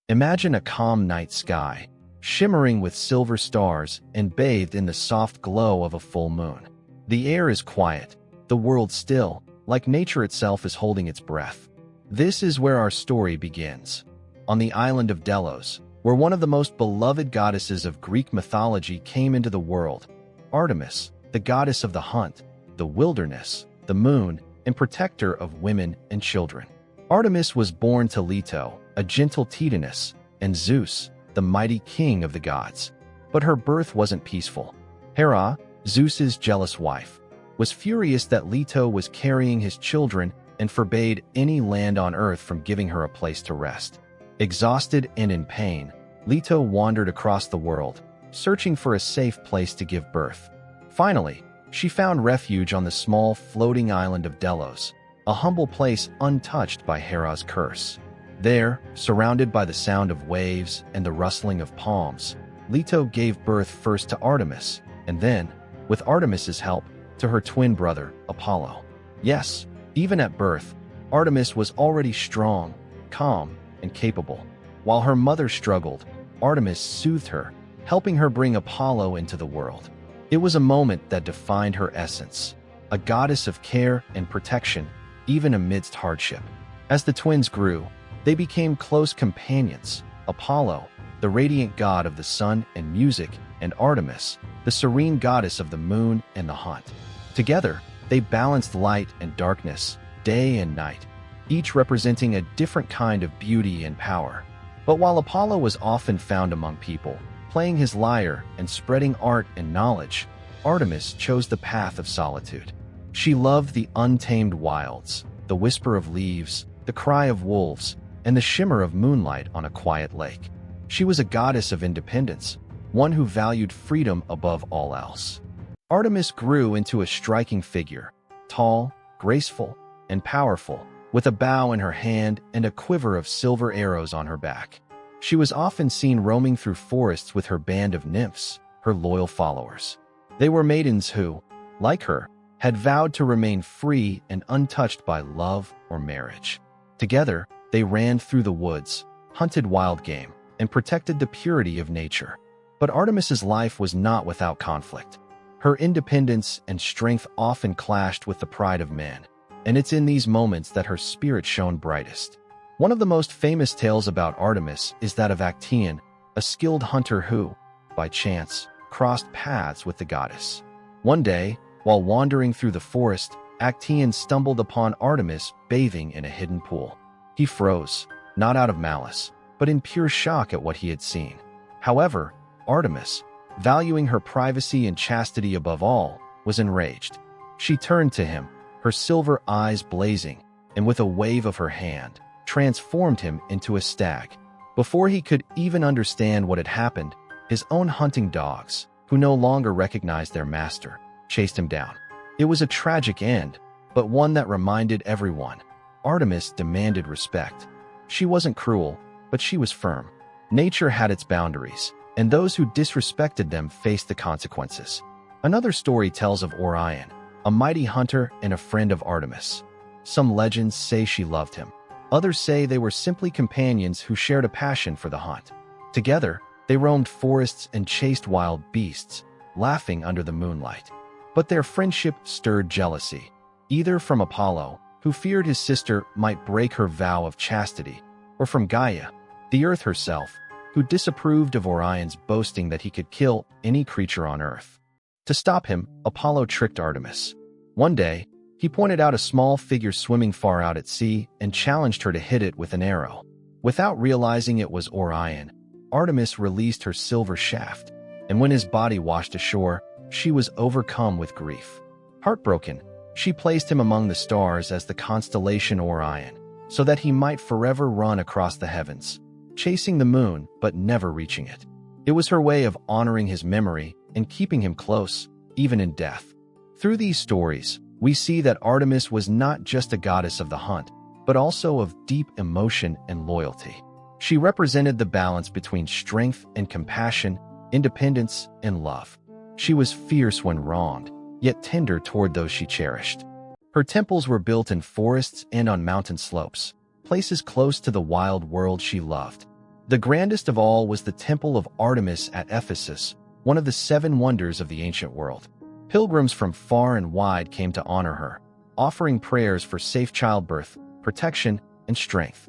Imagine a calm night sky, shimmering with silver stars and bathed in the soft glow of a full moon. The air is quiet, the world still, like nature itself is holding its breath. This is where our story begins. On the island of Delos, where one of the most beloved goddesses of Greek mythology came into the world, Artemis, the goddess of the hunt, the wilderness, the moon, and protector of women and children. Artemis was born to Leto, a gentle Titaness, and Zeus, the mighty king of the gods. But her birth wasn't peaceful. Hera, Zeus's jealous wife, was furious that Leto was carrying his children and forbade any land on earth from giving her a place to rest. Exhausted and in pain, Leto wandered across the world, searching for a safe place to give birth. Finally, she found refuge on the small floating island of Delos, a humble place untouched by Hera's curse. There, surrounded by the sound of waves and the rustling of palms, Leto gave birth first to Artemis, and then, with Artemis's help, to her twin brother, Apollo. Yes, even at birth, Artemis was already strong, calm, and capable. While her mother struggled, Artemis soothed her, helping her bring Apollo into the world. It was a moment that defined her essence, a goddess of care and protection, even amidst hardship. As the twins grew, they became close companions. Apollo, the radiant god of the sun and music, and Artemis, the serene goddess of the moon and the hunt. Together, they balanced light and darkness, day and night, each representing a different kind of beauty and power. But while Apollo was often found among people, playing his lyre and spreading art and knowledge, Artemis chose the path of solitude. She loved the untamed wilds, the whisper of leaves, the cry of wolves, and the shimmer of moonlight on a quiet lake. She was a goddess of independence, one who valued freedom above all else. Artemis grew into a striking figure, tall, graceful, and powerful, with a bow in her hand and a quiver of silver arrows on her back. She was often seen roaming through forests with her band of nymphs, her loyal followers. They were maidens who, like her, had vowed to remain free and untouched by love or marriage. Together, they ran through the woods, hunted wild game, and protected the purity of nature. But Artemis's life was not without conflict. Her independence and strength often clashed with the pride of man, and it's in these moments that her spirit shone brightest. One of the most famous tales about Artemis is that of Actaeon, a skilled hunter who, by chance, crossed paths with the goddess. One day, while wandering through the forest, Actaeon stumbled upon Artemis bathing in a hidden pool. He froze, not out of malice, but in pure shock at what he had seen. However, Artemis, valuing her privacy and chastity above all, was enraged. She turned to him, her silver eyes blazing, and with a wave of her hand, transformed him into a stag. Before he could even understand what had happened, his own hunting dogs, who no longer recognized their master, chased him down. It was a tragic end, but one that reminded everyone. Artemis demanded respect. She wasn't cruel, but she was firm. Nature had its boundaries, and those who disrespected them faced the consequences. Another story tells of Orion, a mighty hunter and a friend of Artemis. Some legends say she loved him. Others say they were simply companions who shared a passion for the hunt. Together, they roamed forests and chased wild beasts, laughing under the moonlight. But their friendship stirred jealousy, either from Apollo, who feared his sister might break her vow of chastity, or from Gaia, the earth herself, who disapproved of Orion's boasting that he could kill any creature on earth. To stop him, Apollo tricked Artemis. One day, he pointed out a small figure swimming far out at sea and challenged her to hit it with an arrow. Without realizing it was Orion, Artemis released her silver shaft, and when his body washed ashore, she was overcome with grief. Heartbroken, she placed him among the stars as the constellation Orion, so that he might forever run across the heavens, chasing the moon but never reaching it. It was her way of honoring his memory and keeping him close, even in death. Through these stories, we see that Artemis was not just a goddess of the hunt, but also of deep emotion and loyalty. She represented the balance between strength and compassion, independence and love. She was fierce when wronged, yet tender toward those she cherished. Her temples were built in forests and on mountain slopes, places close to the wild world she loved. The grandest of all was the Temple of Artemis at Ephesus, one of the 7 wonders of the ancient world. Pilgrims from far and wide came to honor her, offering prayers for safe childbirth, protection, and strength.